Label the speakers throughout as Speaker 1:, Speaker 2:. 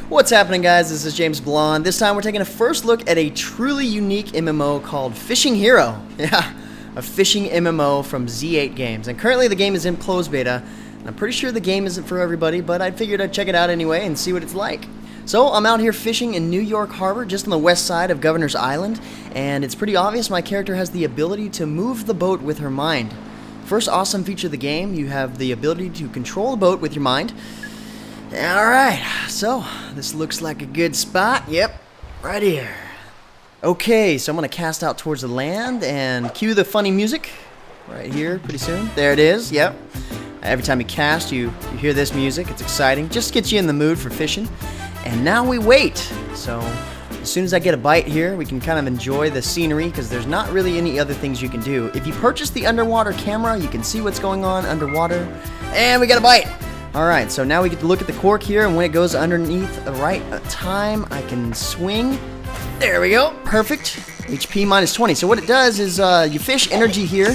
Speaker 1: What's happening, guys? This is James Blonde. This time we're taking a first look at a truly unique MMO called Fishing Hero. Yeah, a fishing MMO from Z8 Games. And currently the game is in closed beta. And I'm pretty sure the game isn't for everybody, but I figured I'd check it out anyway and see what it's like. So I'm out here fishing in New York Harbor, just on the west side of Governor's Island. And it's pretty obvious my character has the ability to move the boat with her mind. First awesome feature of the game, you have the ability to control the boat with your mind. Alright, so this looks like a good spot. Yep, right here. Okay, so I'm going to cast out towards the land and cue the funny music right here pretty soon. There it is, yep. Every time you cast, you hear this music. It's exciting. Just gets you in the mood for fishing. And now we wait. So as soon as I get a bite here, we can kind of enjoy the scenery because there's not really any other things you can do. If you purchase the underwater camera, you can see what's going on underwater. And we got a bite. Alright, so now we get to look at the cork here, and when it goes underneath the right time, I can swing. There we go. Perfect. HP minus 20. So what it does is your fish energy here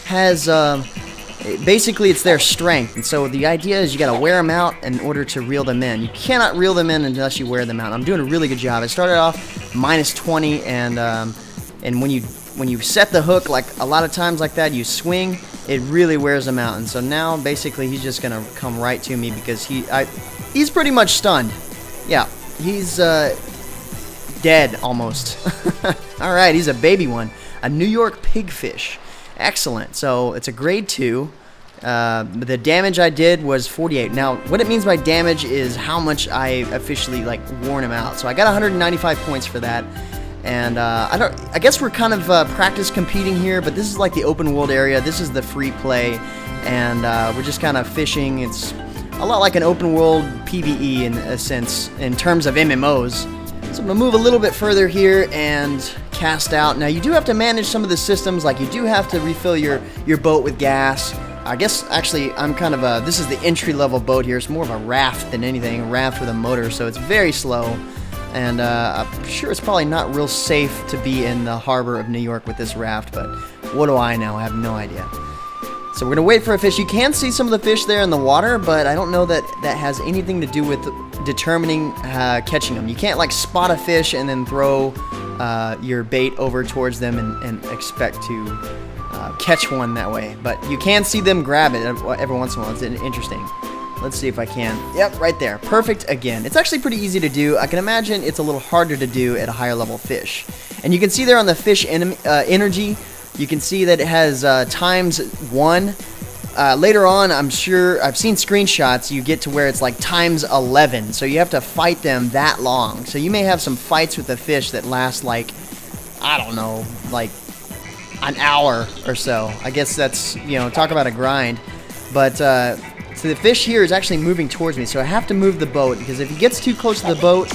Speaker 1: has, basically it's their strength. And so the idea is you got to wear them out in order to reel them in. You cannot reel them in unless you wear them out. I'm doing a really good job. I started off minus 20, and when you set the hook, like a lot of times like that, you swing, it really wears him out. And so now basically he's just gonna come right to me because he's pretty much stunned. Yeah, he's dead almost. All right, he's a baby one, a New York pigfish. Excellent. So it's a grade 2. The damage I did was 48. Now what it means by damage is how much I officially like worn him out. So I got 195 points for that. And I guess we're kind of practice competing here, but this is like the open world area. This is the free play, and we're just kind of fishing. It's a lot like an open world PvE in a sense, in terms of MMOs. So I'm gonna move a little bit further here and cast out. Now you do have to manage some of the systems, like you do have to refill your boat with gas. I guess actually I'm kind of this is the entry level boat here. It's more of a raft than anything, a raft with a motor, so it's very slow. And I'm sure it's probably not real safe to be in the harbor of New York with this raft, but what do I know? I have no idea. So we're going to wait for a fish. You can see some of the fish there in the water, but I don't know that that has anything to do with determining catching them. You can't like spot a fish and then throw your bait over towards them and expect to catch one that way. But you can see them grab it every once in a while. It's interesting. Let's see if I can. Yep, right there. Perfect again. It's actually pretty easy to do. I can imagine it's a little harder to do at a higher level fish. And you can see there on the fish energy, you can see that it has ×1. Later on, I'm sure, I've seen screenshots, you get to where it's like ×11. So you have to fight them that long. So you may have some fights with the fish that last like, I don't know, like an hour or so. I guess that's, you know, talk about a grind. But, so the fish here is actually moving towards me, so I have to move the boat, because if he gets too close to the boat,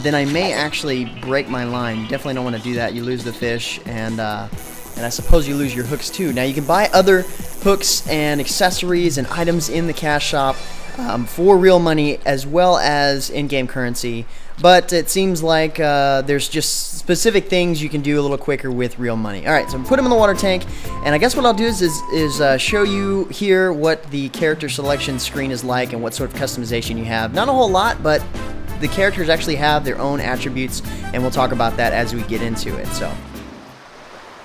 Speaker 1: then I may actually break my line. You definitely don't want to do that. You lose the fish, and I suppose you lose your hooks too. Now you can buy other hooks and accessories and items in the cash shop for real money as well as in-game currency, but it seems like there's just specific things you can do a little quicker with real money. Alright, so put him in the water tank, and I guess what I'll do is show you here what the character selection screen is like and what sort of customization you have. Not a whole lot, but the characters actually have their own attributes, and we'll talk about that as we get into it. So,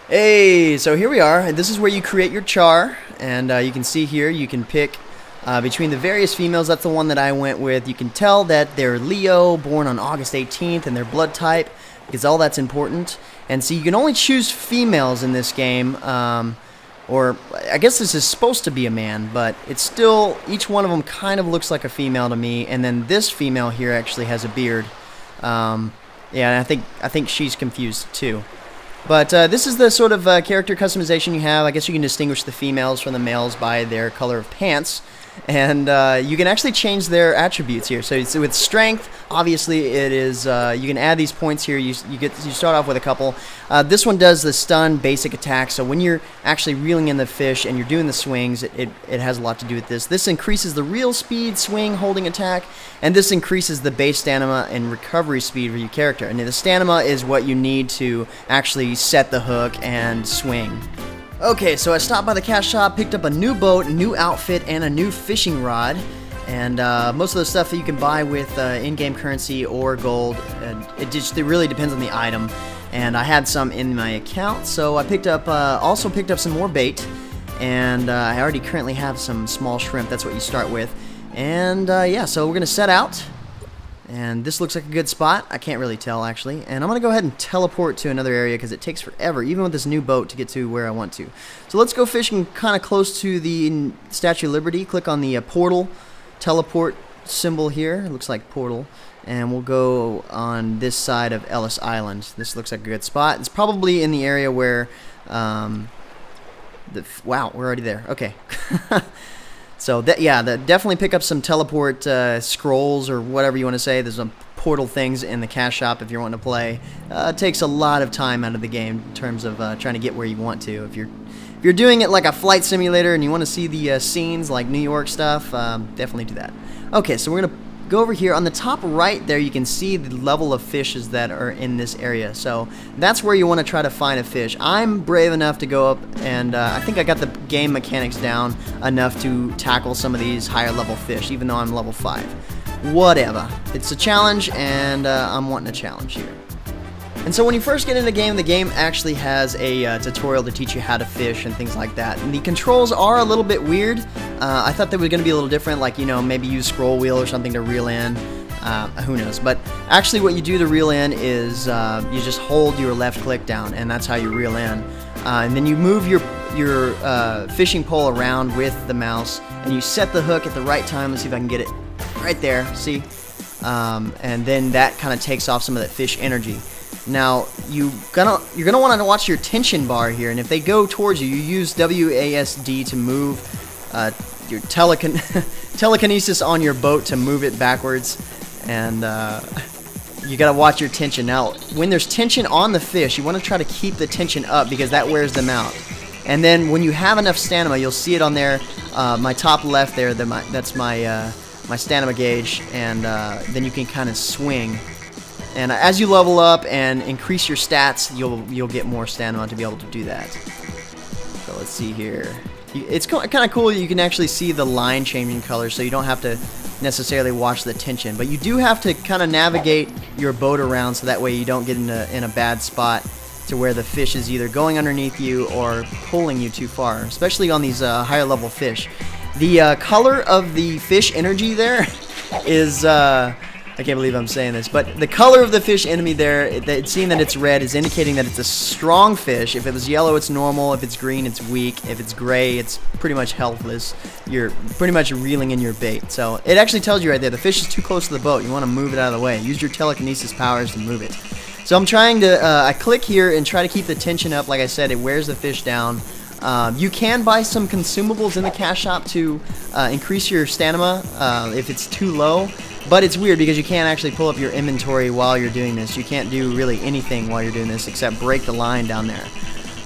Speaker 1: hey, so here we are, and this is where you create your char, and you can see here you can pick between the various females. That's the one that I went with. You can tell that they're Leo, born on August 18th, and their blood type, because all that's important. And so you can only choose females in this game, or I guess this is supposed to be a man, but it's still, each one of them kind of looks like a female to me. And then this female here actually has a beard. Yeah, and I think she's confused too. But this is the sort of character customization you have. I guess you can distinguish the females from the males by their color of pants. And you can actually change their attributes here. So with strength, obviously it is, you can add these points here. You start off with a couple. This one does the stun basic attack. So when you're actually reeling in the fish and you're doing the swings, it has a lot to do with this. This increases the reel speed, swing, holding attack, and this increases the base stamina and recovery speed for your character. And the stanima is what you need to actually set the hook and swing. Okay, so I stopped by the cash shop, picked up a new boat, a new outfit, and a new fishing rod. And most of the stuff that you can buy with in-game currency or gold, it really depends on the item. And I had some in my account, so I also picked up some more bait. And I already currently have some small shrimp. That's what you start with. And yeah, so we're gonna set out. And this looks like a good spot. I can't really tell, actually. And I'm going to go ahead and teleport to another area because it takes forever, even with this new boat, to get to where I want to. So let's go fishing kind of close to the Statue of Liberty. Click on the portal teleport symbol here. It looks like portal. And we'll go on this side of Ellis Island. This looks like a good spot. It's probably in the area where... wow, we're already there. Okay. So definitely pick up some teleport scrolls or whatever you want to say. There's some portal things in the cash shop if you're wanting to play. It takes a lot of time out of the game in terms of trying to get where you want to. If you're doing it like a flight simulator and you want to see the scenes like New York stuff, definitely do that. Okay, so we're gonna go over here. On the top right there, you can see the level of fishes that are in this area. So that's where you want to try to find a fish. I'm brave enough to go up, and I think I got the game mechanics down enough to tackle some of these higher level fish, even though I'm level 5. Whatever. It's a challenge, and I'm wanting a challenge here. And so when you first get in the game actually has a tutorial to teach you how to fish and things like that. And the controls are a little bit weird. I thought they were going to be a little different, like, you know, maybe use scroll wheel or something to reel in. Who knows? But actually what you do to reel in is you just hold your left click down, and that's how you reel in. And then you move your fishing pole around with the mouse, and you set the hook at the right time. Let's see if I can get it right there. See? And then that kind of takes off some of that fish energy. Now, you're gonna want to watch your tension bar here, and if they go towards you, you use WASD to move your telekinesis on your boat to move it backwards, and you gotta watch your tension. Now, when there's tension on the fish, you want to try to keep the tension up because that wears them out. And then when you have enough stamina, you'll see it on there, my top left there. That's my stamina gauge, and then you can kind of swing. And as you level up and increase your stats, you'll get more stamina to be able to do that. So let's see here. It's kind of cool that you can actually see the line changing color, so you don't have to necessarily watch the tension. But you do have to kind of navigate your boat around so that way you don't get in a bad spot to where the fish is either going underneath you or pulling you too far, especially on these higher level fish. The color of the fish energy there is... I can't believe I'm saying this, but the color of the fish enemy there, seeing that it's red, is indicating that it's a strong fish. If it was yellow, it's normal. If it's green, it's weak. If it's gray, it's pretty much helpless. You're pretty much reeling in your bait. So it actually tells you right there, the fish is too close to the boat. You want to move it out of the way. Use your telekinesis powers to move it. So I'm trying to, I click here and try to keep the tension up. Like I said, it wears the fish down. You can buy some consumables in the cash shop to increase your stamina if it's too low. But it's weird because you can't actually pull up your inventory while you're doing this. You can't do really anything while you're doing this except break the line down there.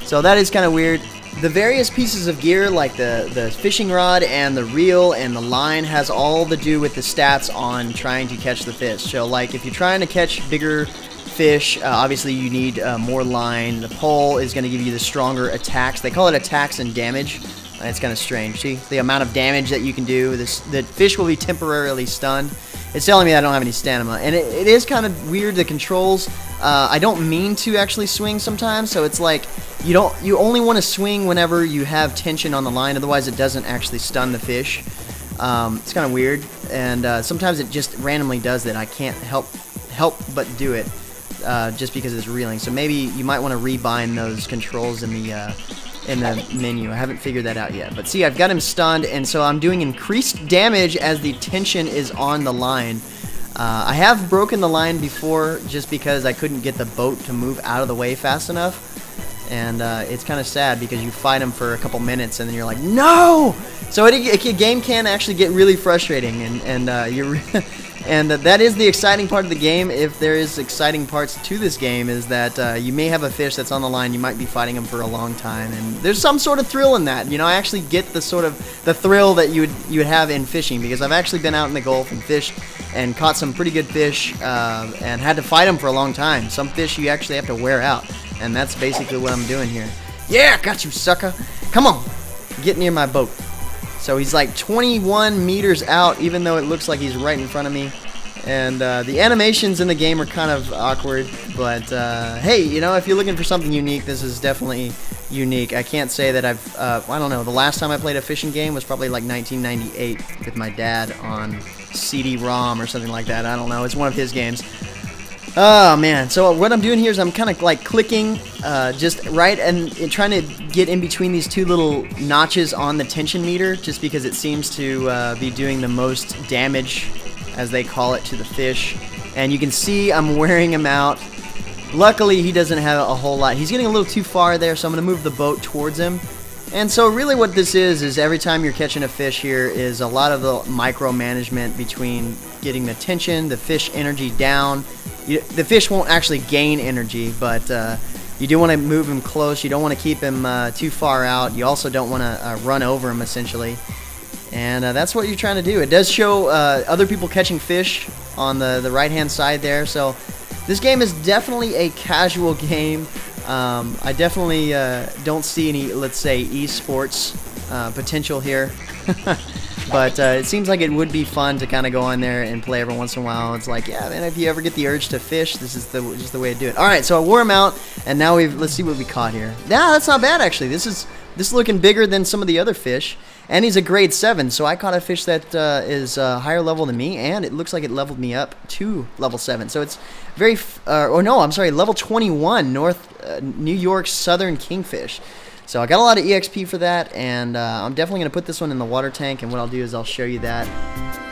Speaker 1: So that is kind of weird. The various pieces of gear, like the fishing rod and the reel and the line, has all to do with the stats on trying to catch the fish. So like if you're trying to catch bigger fish, obviously you need more line. The pole is going to give you the stronger attacks. They call it attacks and damage. It's kind of strange. See the amount of damage that you can do. The fish will be temporarily stunned. It's telling me I don't have any stamina, and it is kind of weird, the controls. I don't mean to actually swing sometimes, so it's like you only want to swing whenever you have tension on the line, otherwise it doesn't actually stun the fish. It's kind of weird, and sometimes it just randomly does that. I can't help but do it just because it's reeling. So maybe you might want to rebind those controls in the menu. I haven't figured that out yet. But see, I've got him stunned, and so I'm doing increased damage as the tension is on the line. I have broken the line before just because I couldn't get the boat to move out of the way fast enough. And it's kind of sad because you fight him for a couple minutes and then you're like, no! So a game can actually get really frustrating, and that is the exciting part of the game. If there is exciting parts to this game, is that you may have a fish that's on the line, you might be fighting him for a long time, and there's some sort of thrill in that. You know, I actually get the thrill that you would have in fishing, because I've actually been out in the Gulf and fished and caught some pretty good fish and had to fight them for a long time. Some fish you actually have to wear out, and that's basically what I'm doing here. Yeah, got you, sucker. Come on, get near my boat. So he's like 21 meters out, even though it looks like he's right in front of me. And the animations in the game are kind of awkward, but hey, you know, if you're looking for something unique, this is definitely unique. I can't say that I've, I don't know, the last time I played a fishing game was probably like 1998 with my dad on CD-ROM or something like that. I don't know, it's one of his games. Oh man, so what I'm doing here is I'm kind of like clicking just right and trying to get in between these two little notches on the tension meter, just because it seems to be doing the most damage, as they call it, to the fish. And you can see I'm wearing him out. Luckily, he doesn't have a whole lot. He's getting a little too far there, so I'm going to move the boat towards him. And so really what this is every time you're catching a fish here is a lot of the micromanagement between getting the tension, the fish energy down. The fish won't actually gain energy, but you do want to move him close. You don't want to keep him too far out. You also don't want to run over him, essentially. And that's what you're trying to do. It does show other people catching fish on the right-hand side there. So this game is definitely a casual game. I definitely don't see any, let's say, esports potential here. But it seems like it would be fun to kind of go on there and play every once in a while. It's like, yeah, man, if you ever get the urge to fish, this is just the way to do it. All right, so I wore him out, and now let's see what we caught here. Nah, that's not bad, actually. This is looking bigger than some of the other fish. And he's a grade 7, so I caught a fish that is higher level than me, and it looks like it leveled me up to level 7. So it's very, or no, I'm sorry, level 21, New York Southern Kingfish. So I got a lot of EXP for that, and I'm definitely going to put this one in the water tank, and what I'll do is I'll show you that.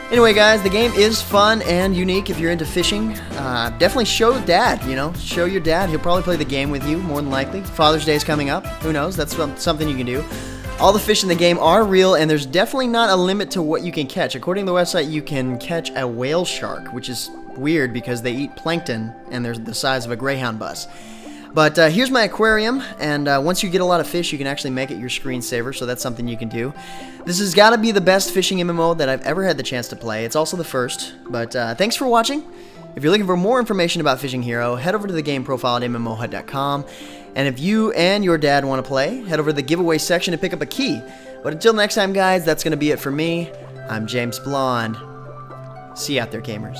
Speaker 1: Anyway, guys, the game is fun and unique if you're into fishing. Definitely show Dad, you know, show your dad. He'll probably play the game with you, more than likely. Father's Day is coming up. Who knows? That's something you can do. All the fish in the game are real, and there's definitely not a limit to what you can catch. According to the website, you can catch a whale shark, which is weird because they eat plankton, and they're the size of a Greyhound bus. But here's my aquarium, and once you get a lot of fish, you can actually make it your screensaver, so that's something you can do. This has got to be the best fishing MMO that I've ever had the chance to play. It's also the first, but thanks for watching. If you're looking for more information about Fishing Hero, head over to the game profile at MMOHut.com. And if you and your dad want to play, head over to the giveaway section to pick up a key. But until next time, guys, that's going to be it for me. I'm James Blonde. See you out there, gamers.